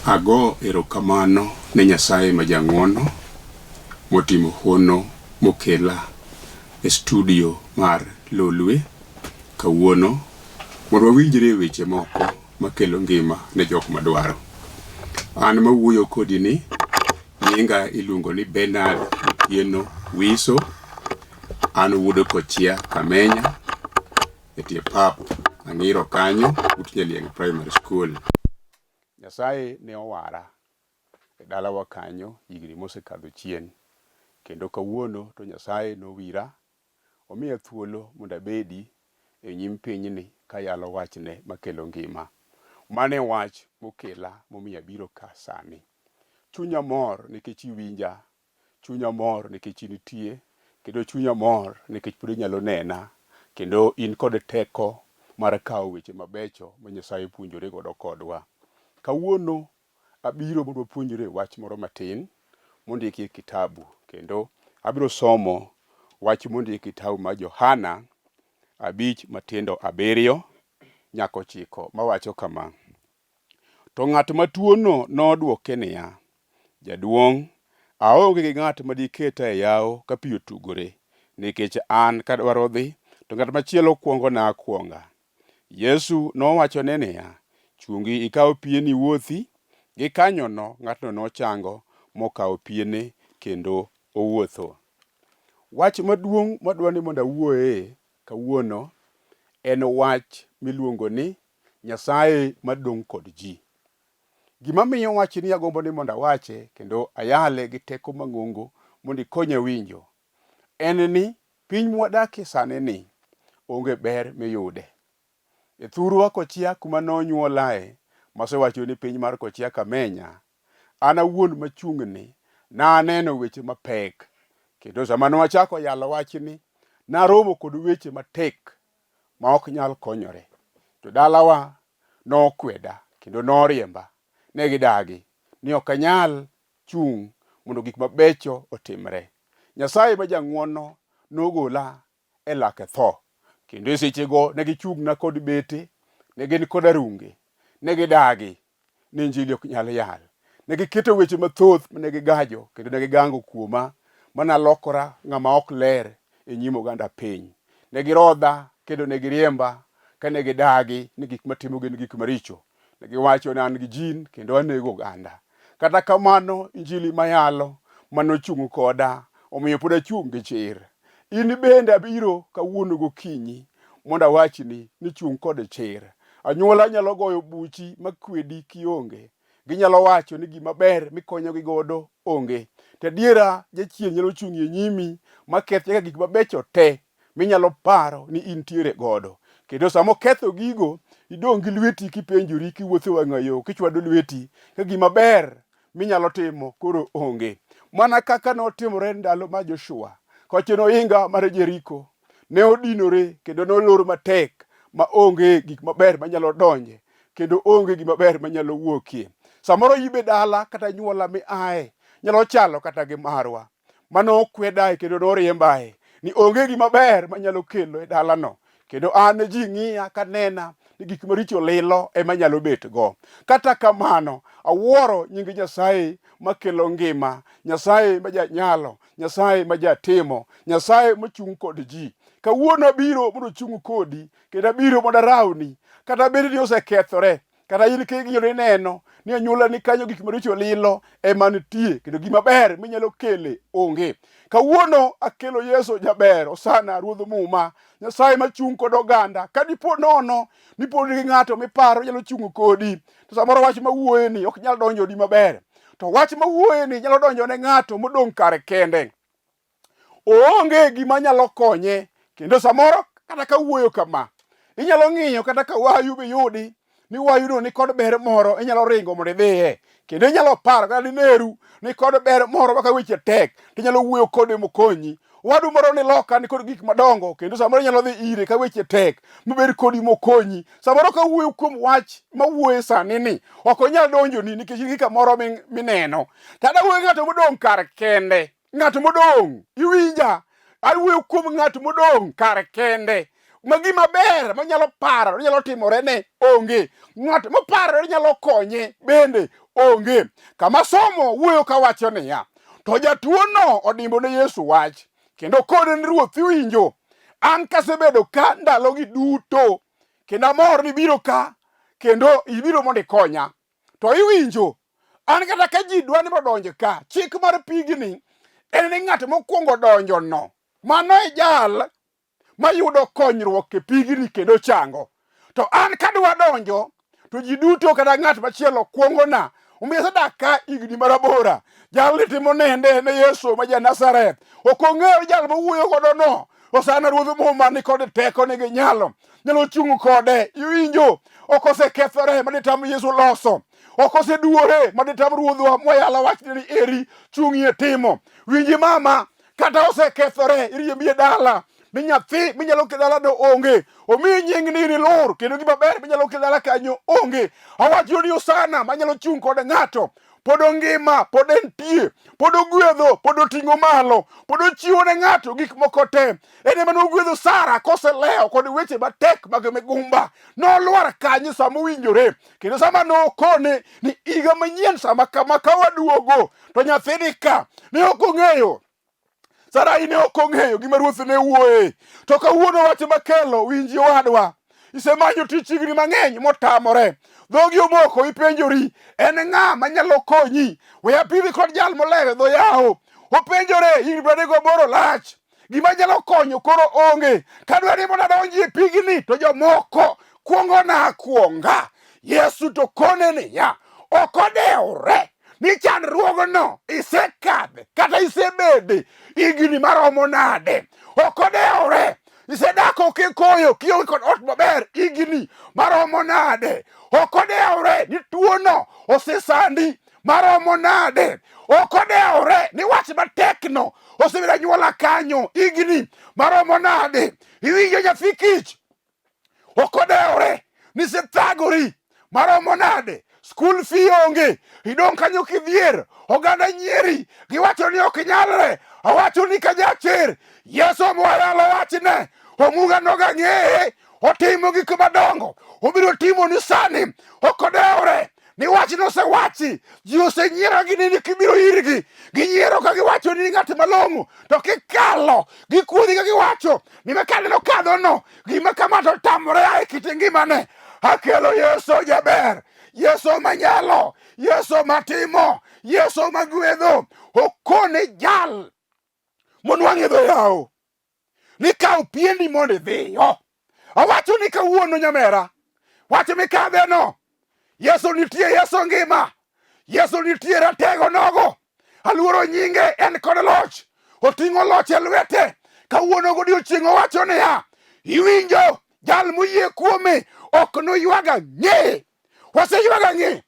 Ago erokamano ne Nyasaye ma jang'wono motimo hono mokela e studio mar Lolwe kawuono mondo wawinjre weche moko makelo ngima ne jok madwaro. An mawuoyo kodi ni nyinga iluongo ni Bernard Otieno Wiso. An wuodo Kochia Kamenya etie pap Ang'iro kanyo but Nyalieng Primary School. Nyasaye ne owara e dalawa kanyo higni mosekadho chien, kendo kawuono to Nyasaye nowira omiya thuolo mondo abedi e nyim pinyni kayalo wachne makelo ngima. Mane wach mokela momiyo abiro ka sani. Chunya mor nikech iwinja, chunya mor nikech nitie, kendo chunya mor nikech pod inyalo nena, kendo in kod teko mar kawo weche mabecho ma Nyasaye puonjore godo kodwa. Kawuono abiro mondo wapuonjre wach moro matin mondiki e kitabu, kendo abiro somo wach mondiki e kitabu mar Johana 5:7 nyaka 9 mawacho kama: To ng'at matuono nodwoke niya, Jaduong', aonge gi ng'at madiketa e yawo ka pi otugore, nikech an kadwaro dhi, to ng'at machielo kuongona akwonga. Yesu nowachone niya, Chungi ikaw pieni wuothi. Gikanyono ng'atno nochango mokawo piene kendo owuotho. Wach maduong' madwani mondo awuoye kawuono en wach miluongo ni Nyasaye madong' kod ji. Gimamiyo wach ni agombo ni mondo awache kendo ayale gi teko mang'ongo mondo ikonya winjo en ni piny mwadakie sani ni onge ber miyude. E thurwa Kochia kuma nonyuolae, masewacho ni piny mar Kochia Kamenya, an awuon machung'ni naneno weche mapek, kendo sama nwachako yalo wachni naromo kod weche matek ma ok nyal konyore. To dalawa nokweda kendo noriemba, ne gidagi ni ok anyal chung' mondo gik mabecho otimre. Nyasaye ma jang'wono nogola e lake tho, kendo e sechego ne gichung'na kod bete, ne gin kod arunge, ne gidagi ni Injili ok nyal yal. Ne giketo weche mathoth mane gigajo kendo ne gigango kuoma manalokora ng'ama ok ler e nyim oganda piny. Ne girodha kendo ne giriemba kane gidagi ni gik matimo gin gik maricho. Ne giwacho ni an gi jin kendo anego oganda. Kata kamano Injili mayalo manochung' koda omiyo pod achung' gi chir. In bende abiro kawuono gokinyi mondo awachni ni chung' kod chir. Anyuola nyalo goyo buchi makwedi kionge. Ginyalo wacho ni gima ber mikonyogi godo onge. To adiera jachien nyalo chung'ie nyimi maketh gik mabecho te minyalo paro ni intiere godo. Kendo sama oketho gigo, idong' gi lweti kipenjori kiwuotho wang'a yo kichwado lweti ka gima ber minyalo timo koro onge. Mana kaka notimore ndalo ma Joshua koche noinga mar Jeriko, ne odinore kendo nolor matek ma onge gik maber manyalo donje kendo onge gima ber manyalo wuokie. Samoro ibe dala kata nyuola mi ae nyalo chalo kata gi marwa manokwedae kendo noriembae ni onge gima ber manyalo kelo e dalano, kendo an ji ng'iya kanena ni gik maricho lilo ema nyalo bet go. Kata kamano awuoro nying Nyasaye makelo ngima, Nyasaye ma janyalo, Nyasaye ma jatimo, Nyasaye mochung' kod ji. Kawuono abiro mondo chung' kodi, kendo abiro mondo arawni, kata bed ni osekethore, kata in king'iyo ineno ni anyuola ni kanyo gik maricho lilo ema nitie, kendo gima ber minyalo kele onge. Kawuono akelo Yesu jaber, osana Ruodh Muma, Nyasaye machung' kod oganda. Kadipo nono ni pod gi ng'ato miparo nyalo chung' kodi, to samoro wach mawuoye ni ok nyal donjo di maber, to wach mawuoye ni nyalo donjo ne ng'ato modong' kare kende. Oonge gima nyalo konye, kendo samoro kata kawuoyo kama inyalo ng'iyo kata ka wayu be yudi ni wayuno ni kod ber moro, inyalo ringo mondo idhiye, kendo inyalo paro kata dineru ni kod ber moro baka weche tek, tinyalo wuoyo kode mokonyi. Wadu moro ni loka ni kod gik madongo, kendo samoro inyalo dhi ire ka weche tek mobed kodi mokonyi. Samoro ka wuoyo kuom wach mawuoye sani ni ok onyal donjo ni nikech gika moro mineno. Tada wuoyo ng'ato modong' kar kende, ng'ato modong' iwinja. Awuoyo kuom ng'at modong' kar kende. ma gima ber manyalo paro nyalo timore ne onge. Ng'at moparo nyalo konye bende onge. Kama somo wuoyo kawacho niya, to jatuo no odimbo ne Yesu wach kendo kone ni Ruoth iwinjo, an kasebedo ka ndalogi duto kendo amor ni biro ka kendo ibiro mondo ikonya. To iwinjo, an kata ka ji dwa ni modonj ka, chik mar pigni en ni ng'at mokwongo donjo no, mano e jal mayudo konyruok e pigni kendo chango. To an kadwa donjo, to ji duto kata ng'at machielo kuongona, omiyo sadak ka higni marabora. Jal ni timo nende ne Yesu ma ja Nazareth. Ok ong'eyo jal mawuoyo godo no. Osana Ruodh Muma ni kod teko nigi nyalo chung' kode. Iwinjo, ok osekethore maditam Yesu loso. Ok oseduore maditam Ruodhwa mwayalo wach ni eri chung'ie timo. Winji mama, kata osekethore iriembi e dala, mi nyathi minyalo ke dala no onge. Omiyi nying ni lor, kendo gima ber minyalo ke dala kanyo onge. Awacho ni Osana manyalo chung' kod ng'ato pod ongima, pod entie, pod ogwedho, pod oting'o malo, pod ochiwo ne ng'ato gik moko te. En ema nogwedho Sara koseleo kod weche matek mag migumba. Nolwar kanyo sama owinjore, kendo sama nokone ni higa manyien sama kama ka waduogo, to nyathini ka ne ok ong'eyo. Sarai ne ok ong'eyo gima Ruoth ne wuoye. To kawuono wach makelo, winji wadwa, isemanyo tich higni mang'eny motamore. Dhogi omoko ipenjori, en ng'a manyalo konyi? We apidhi kod jal molewo dho yawo. Openjore, higni 38 lach, gima nyalo konyo koro onge. Kadwa ni mondo adonji e pigni, to jomoko kuonga. Yesu to kone niya, ok odeure ni chandruogno isekadhe kata isebede higni maromo nade. Ok odeure isedako kikoyo kionge kod ot maber higni maromo nade. Ok odeure ni tuono osesandi maromo nade. Ok odeure ni wach matekno osebedo anyuola kanyo higni maromo nade. Iwinjo nyathi kich? Ok odeure ni sethagori maromo nade. School fee onge, idong' kanyo kidhier, oganda nyieri, giwacho ni ok nyalre. Awacho ni kajacher, Yesu mwayalo wachne, omuga noga ng'eye, otimo gik madongo, obiro timo ni sani. Ok odeure ni wachno osewachi, ji osenyiero gi nini kibiro irgi, ginyiero ka giwacho ni ng'at malong'o, to kikalo gikuodhi ka giwacho ni makane nokadho no, gima kama to tamore ae kit ngimane. Akelo Yesu jaber, Yesu manyalo, Yesu matimo, Yesu magwedho. Okone jal monwang'e dho yawo ni kaw piendi mondo idhiyo. Awacho ni kawuono nyamera, wach mikadhe no, Yesu nitie, Yesu ngima, Yesu nitie, ratego nogo, aluoro nyinge, en kod loch, oting'o loch e lwete. Kawuono godiochieng' owacho niya, iwinjo, jal moyie kuome ok noywaga ng'e. Waseywaga ng'e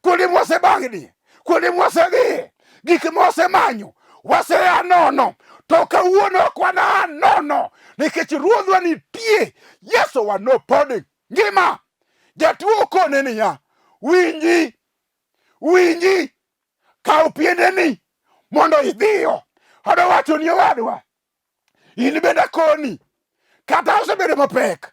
kuonde mwasebangni, kuonde mwasedhiye, gik mwasemanyo, wasea nono. To kawuono ok wana nono, nikech Ruodhwa nitie, Yesu wa nopod ngima. Jatuo kone niya, winji, kaw piendeni mondo idhiyo. Adwa wacho ni owadwa, in bende akoni, kata osebedo mapek,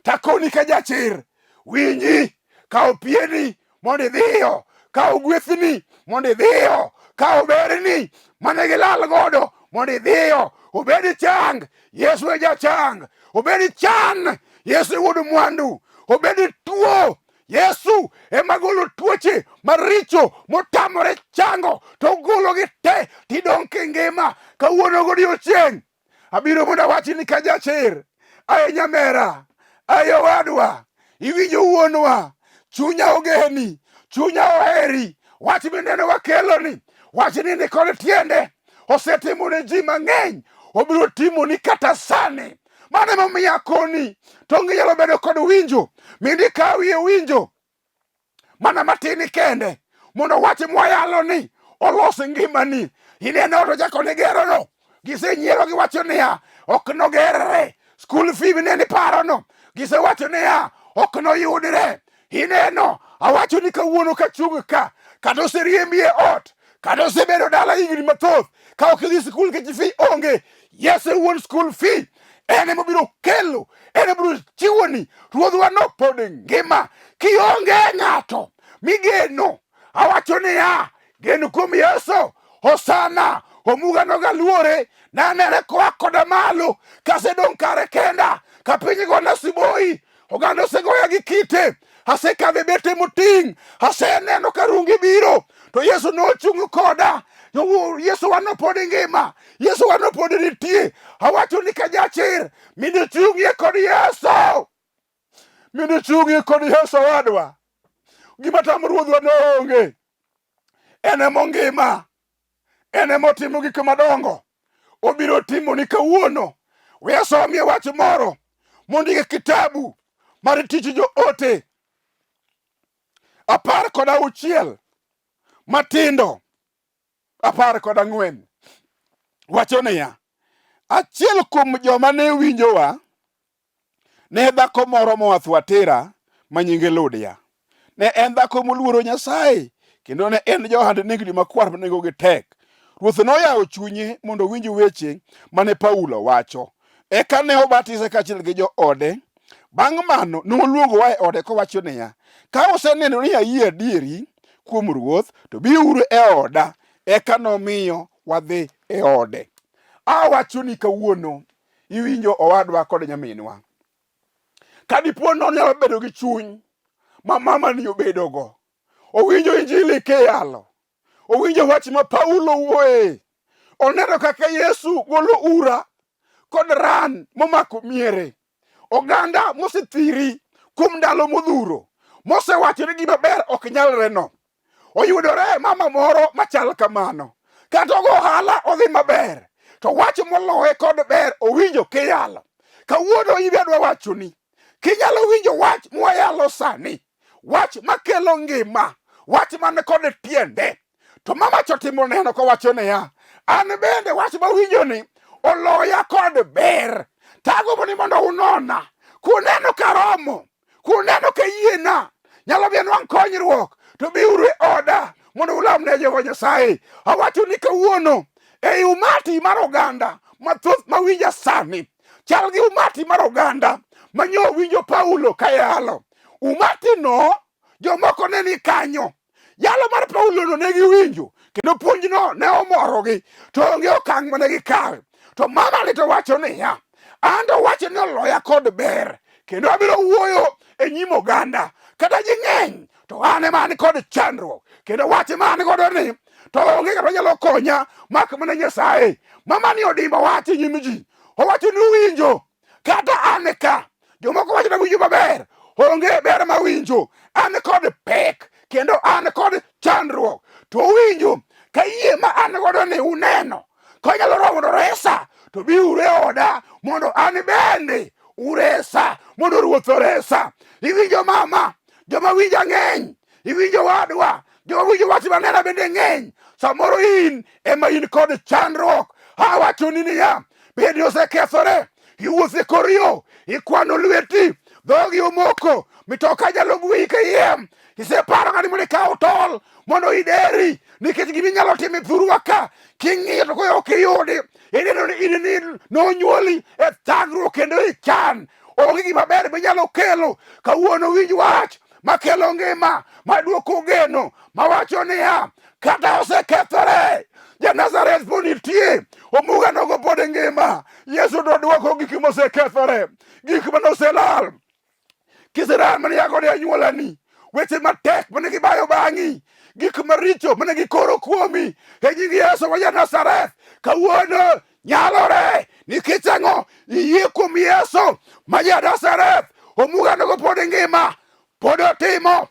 takoni ka jachir. Winji, kaw pieni mondo idhiyo, kaw gwethni mondo idhiyo, kaw berni mane gilal godo mondo idhiyo. Obedi chang, Yesu e jachang. Obedi chan, Yesu e wuod mwandu. Obedi tuo, Yesu ema golo tuoche maricho motamore chango, to gologi te tidong' kingima. Kawuono godiochieng' abiro mondo awachi ni ka jachir, ae nyamera, ae owadwa, iwinjo wuonwa, chunya ogeni, chunya oheri. Wach mineno wakeloni, wach ni kod tiende, osetimo ne ji mang'eny, obiro timo ni kata sani. Mane momiyo akoni, to ng'inyalo bedo kod winjo, mindi kawie winjo mana matini kende, mondo wach mwayalo ni olos ngimani. Ineno to jakone gero no, gisenyiero giwacho niya, ok nogerre. School fee mineni paro no, gisewacho niya, ok noyudre. Ineno, awacho ni kawuono kachung' ka, kata oseriembi e ot, kata osebedo dala higni mathoth, ka ok idhi skul nikech fee onge. Yes, wuon school fee en ema biro kelo, en ema biro chiwoni ruodhwa no pod ngima. Kionge ng'ato migeno, awacho niya, geno kuom Yesu. Hosana, omuga noga luore, nanere koa koda malo, kasedong' kare kenda, ka piny gona siboi, oganda osegoya gi kite, asekadhe bete moting', aseneno ka rungi biro, to Yesu nochung' koda. Yesu wano pod ngima, Yesu wano pod nitie. Awacho ni ka jachir, midichung'ie kod Yesu, midichung'ie kod Yesu wadwa. Gima tamo ruodhwa noonge, en ema ngima, en ema otimo gik madongo, obiro timo ni kawuono. We asomie wach moro mondike kitabu mar Tich Joote 16 matindo 14. Wacho niya, achiel kuom joma ne winjowa ne dhako moro moa Thuatira ma nyinge Ludia. Ne en dhako moluoro Nyasaye, kendo ne en johand nengni makwar ma nengogi tek. Ruoth noyawo chunye mondo owinj weche mane Paulo wacho. Eka ne obatise kaachiel gi joode. Bang' mano noluongowa e ode kowacho niya, ka useneno ni ayie adieri kuom Ruoth, to biuru e oda. Eka nomiyo wadhi e ode. Awacho ni kawuono iwinjo owadwa kod nyaminwa, kadipo nonyalo bedo gi chuny ma mama ni obedogo, owinjo injili kiyalo, owinjo wach ma Paulo wuoye, oneno kaka Yesu golo ura kod ran momako miere, oganda mosethiri kuom ndalo modhuro, mosewacho ni gima ber ok nyalre no, oyudore mama moro machal kamano, kata ogo ohala odhi maber, to wach moloye kod ber owinjo kiyalo. Kawuono ibedwa wachoni, kinyalo winjo wach mwayalo sani, wach makelo ngima, wach mane kod tiende, to mama chotimo neno kowacho niya, an bende wach mawinjo ni oloya kod ber. Tago ni mondo unona, kuneno karomo, kuneno kayiena, nyalo bien wang' konyruok, to biuru e oda mondo ulamne Jehova Nyasaye. Awacho ni kawuono ei umati mar oganda mathoth mawinja sani, chal gi umati mar oganda manyo winjo Paulo kayalo. Umati no, jomoko ne ni kanyo, yalo mar Paulo no ne giwinjo, kendo puonj no ne omorogi, to onge okang' mane gikawe. To mama ni to wacho niya, ando wacho ni oloya kod ber, kendo abiro wuoyo e nyim oganda, kata ji ng'eny, to an ema an kod chandruok, kendo wach ma an godo ni, to onge kata nyalo konya mak mana Nyasaye. Mama ni odimbo wach e nyim ji, owacho ni uwinjo, kata an ka, jomoko wacho ni winjo maber, onge ber ma winjo, an kod pek, kendo an kod chandruok, to winjo ka yie ma an godo ni uneno, konyalo romo resa, to biuru e oda mondo an bende uresa, mondo Ruoth oresa. Iwinjo mama, joma winja ng'eny, iwinjo wadwa, joma winjo wach manena bende ng'eny. Samoro in ema in kod chandruok. Awacho ni niya, bende osekethore, iwuotho e kor yo, ikwano lweti, dhogi omoko, mitoka nyalo gweyi kayiem, iseparo ng'ani mondo ikaw tol mondo ideri, nikech giminyalo timo e thurwa ka, king'iyo to koyo ok iyudi, ineno ni in nonyuoli e thagruok kendo e chan, onge gima ber minyalo kelo. Kawuono winj wach makelo ngima, maduoko geno, mawacho niya, kata osekethore, Ja-Nazareth pod nitie, omuga nogo pod ngima. Yesu noduoko gik mosekethore, gik manoselal, kiseral mane yago ne anyuolani, weche matek mane gibayo bang'i, gik maricho mane gikoro kuomi, e nying Yesu ma Ja-Nazareth, kawuono nyalore. Nikech ang'o? Iyie kuom Yesu ma Ja-Nazareth. Omuga nogo pod ngima, pod otimo,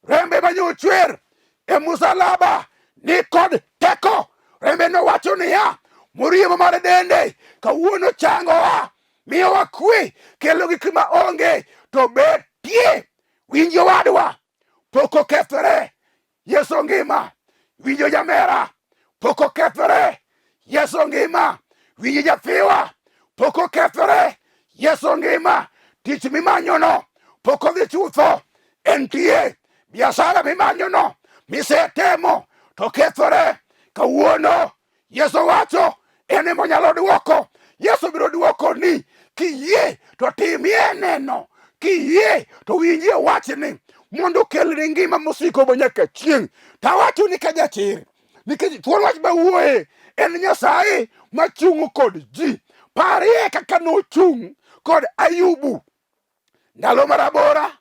rembe manyochwer e musalaba ni kod teko. Rembe nowacho niya, moriemo mar dende kawuono changowa, miyowa kwe, kelo gik ma onge to betie. Winjo wadwa, pok okethore, Yesu ngima. Winjo jamera, pok okethore, Yesu ngima. Winjo jathiwa, pok okethore, Yesu ngima. Tich mimanyono pok odhi chutho, entie. Biashara mimanyono misetemo to kethore, kawuono Yesu wacho en ema onyalo duoko. Yesu biro duoko ni kiyie to timie neno, kiyie to winjie wachni mondo kelni ngima mosiko bo nyaka chieng'. Tawacho ni ka jachir, nikech thuon wach mawuoye en Nyasaye machung' kod ji. Parie kaka nochung' kod Ayubu ndalo marabora,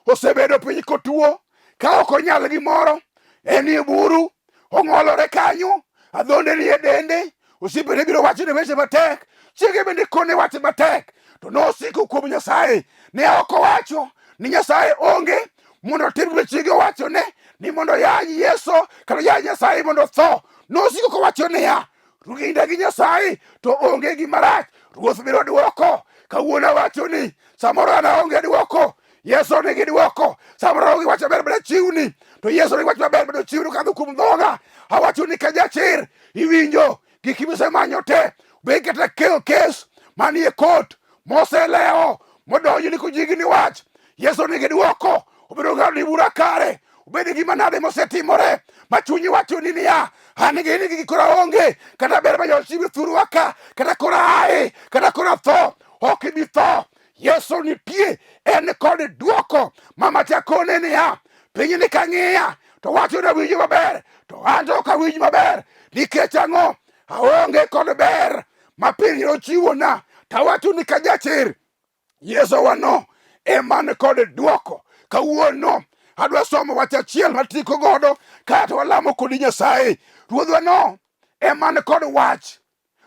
osebedo piny kotuo ka ok onyal gimoro, enie buru, ong'olore kanyo, adhonde ni e dende, osiepene biro wachone weche matek, chiege bende kone wach matek, to nosiko kuom Nyasaye. Ne ok owacho ni Nyasaye onge mondo otim ne chiege owachone ni mondo yany Yeso kata yany Nyasaye mondo tho. Nosiko kowacho niya, rinda gi Nyasaye to onge gima rach, Ruoth biro duoko. Kawuono awacho ni samoro an aonge duoko, Yeso nigi duoko. Samoro onge wach maber biro chiwni, to Yeso nigi wach maber biro chiwni kadho kuom dhoga. Awacho ni ka jachir iwinjo gik misemanyo te, be kata keyo kes manie kot moseleo modonjo ni kojigni wach, Yeso nigi duoko. Obiro ng'ado ni bura kare, obed gima nade mosetimore ma chunyi wacho ni niya, an gi kora onge, kata ber ma jochiwe thurwa ka, kata kora ae, kata kora tho, ok ibi tho. Yeso nitie, en kod duoko. Mama chakone niya, piny ni kang'iya to wacho na winjo maber, to an to ok awinj maber. Nikech ang'o? Aonge kod ber ma piny nochiwona. Tawacho ni ka jachir, Yeso wano eman kod duoko. Kawuono adwa somo wach achiel matiko godo kata walamo kodi Nyasaye. Ruodhwa no eman kod wach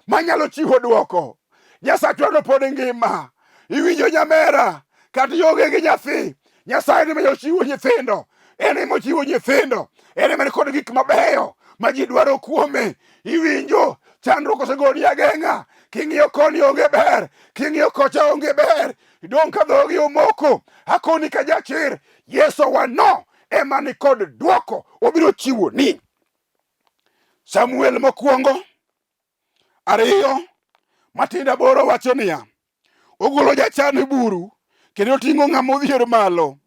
manyalo chiwo duoko. Nyasachwa no pod ngima, iwinjo nyamera kata ionge gi nyathi, Nyasaye ema ochiwo nyithindo, en ema ochiwo nyithindo, en ema kod gik mabeyo ma ji dwaro kuome. Iwinjo chandruok osegoni ageng'a, king'iyo koni onge ber, king'iyo kocha onge ber, idong' ka dhogi omoko. Akoni ka jachir, Yeso wano ema ni kod duoko, obiro chiwo ni. Samuel mokwongo 2 Matinda boro wacho niya, ogolo jachan buru kendo oting'o ng'ama odhier malo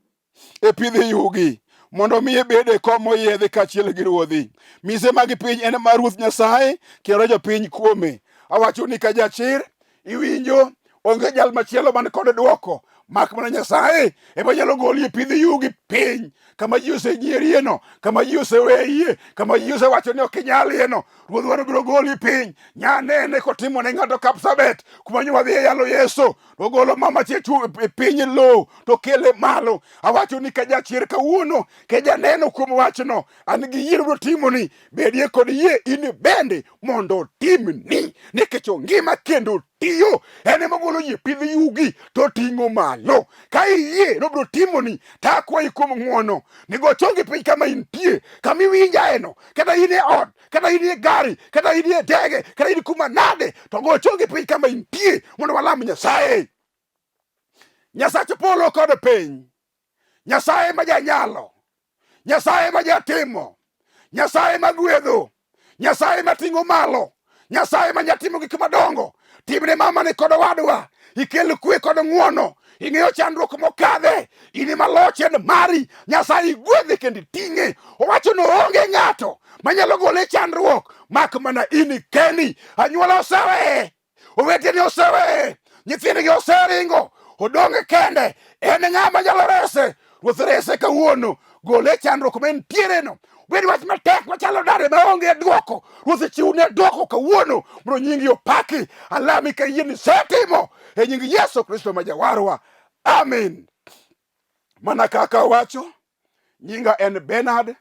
e pidho yugi mondo mi bede kom moyiedhi kaachiel gi ruodhi. Mise mag piny en mar Ruoth Nyasaye kendo jopiny kuome. Awacho ni ka jachir iwinjo onge jal machielo man kod duoko mak mana Nyasaye ema nyalo goli e pidho yugi piny kama ji osenyerieno, kama ji oseweyie, kama ji osewacho ni ok inyalieno. Ruodhwa biro goli piny. Nyanene kotimo ne ng'ato Kapsabet kuma nywadhi e yalo Yeso, ogolo mama chechu e piny lo to kele malo. Awacho ni ka jachir kawuono ke janeno kuom wachno, an gi yie biro timoni, bedie kod yie in bende mondo timni, nikech ongima kendo tiyo. En ema golo yie pidh yugi to ting'o malo. Ka iyie nobiro timoni, to akwayi kuom ng'wono ni go chongi piny kama intie, kama iwinjaeno, kata in e ot, kata in e gari, kata in e ndege, kata in kuma nade, to go chongi piny kama intie mondo walam Nyasaye. Nyasach polo kod piny, Nyasaye ma janyalo, Nyasaye ma jatimo, Nyasaye ma gwedho, Nyasaye ma ting'o malo, Nyasaye ma nyatimo gik madongo. Timne mama ni kod wadwa, ikel kwe kod ng'wono, ing'eyo chandruok mokadhe, in maloch en mari. Nyasaye gwedhe kendo ting'e. Owacho no onge ng'ato manyalo gole chandruok mak mana in kendi. Anyuola osewe, owetene osewe, nyithindgi oseringo, odonge kende. En ng'ama nyalo rese. Ruoth rese kawuono, gole chandruok ma entiereno. Bed wach matek machalo dare maonge duoko, Ruoth chiwne duoko kawuono, mondo nyingi opaki. Alami ka yie ni setimo e nying Yesu Kristo ma jawarwa. Amen. Mana kaka wacho, nyinga en Bernard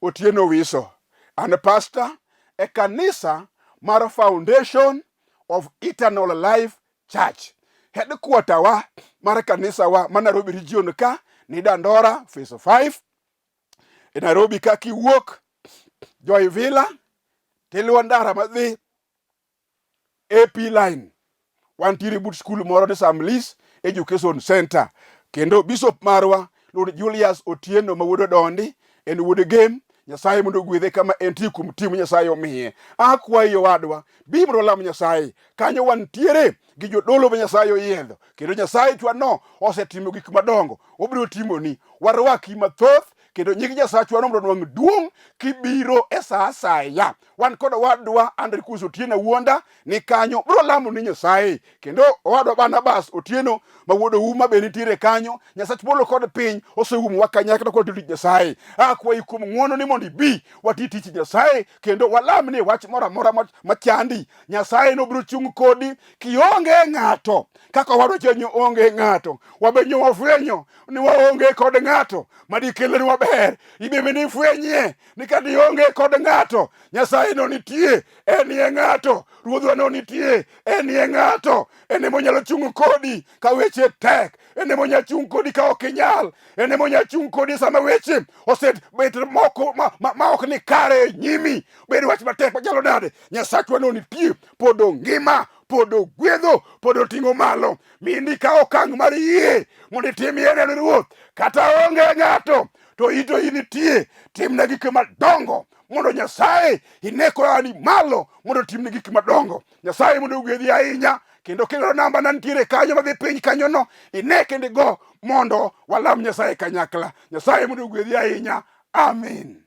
Otieno Wiso. An pastor e kanisa mar Foundation of Eternal Life Church. Headquarter wa mar kanisa wa ma Nairobi region ka ni Dandora phase 5. E Nairobi ka kiwuok Joy Villa tiluwo ndara madhi AP line, wantiere but skul moro ni Samlis Education Center. Kendo bishop marwa Lord Julius Otieno ma wuod Dondi en wuod Game. Nyasaye mondo gwedhe kama entie kum timo Nyasaye omiye. Akwayo wadwa, bi mondo lam Nyasaye. Kanyo wantiere gi jodolo ma Nyasaye oyiedho. Kendo Nyasaye chwano osetimo gik madongo, obiro timoni. Warwaki mathoth kendo nying Nyasachwa mondo nwang' duong' kibiro e sa asaya. Wan kod wadwa Andrew Otieno Wuonda ni kanyo bro lamo ni Nyasaye, kendo wadwa Barnabas Otieno ma wuodo uma be nitiere kanyo. Nyasach polo kod piny oseumowa kanyakla kod tich Nyasaye. Akwayi kuom ng'wono ni mondo ibi wati tich Nyasaye kendo walam ni wach moro amora machandi. Nyasaye no biro chung' kodi kionge ng'ato kaka wadwa chenyo onge ng'ato. Wabenyo wafwenyo ni waonge kod ng'ato madikelni waber. Ibebe ni fwenye ni kadi onge kod ng'ato, Nyasaye no nitie, en ye ng'ato. Ruodhwa no nitie, en ye ng'ato. En emo nyalo chung' kodi ka weche tek, en emo nyalo chung' kodi ka ok inyal, en emo nyalo chung' kodi sama weche osebet moko ma ok ni kare nyimi. Bed wach matek machalo nade, Nyasachwa no nitie, pod ngima, pod ogwedho, pod oting'o malo. Mindi ka okang' mar yie mondo itim yene ne Ruoth. Kata onge ng'ato to ito initie, timne gik madongo mondo Nyasaye ineko ani malo mondo timne gik madongo. Nyasaye mondo ogwedhi ahinya, kendo kendo namba na nitiere kanyo madhi piny kanyo no ine kendo go mondo walam Nyasaye kanyakla. Nyasaye mondo ogwedhi ahinya. Amen.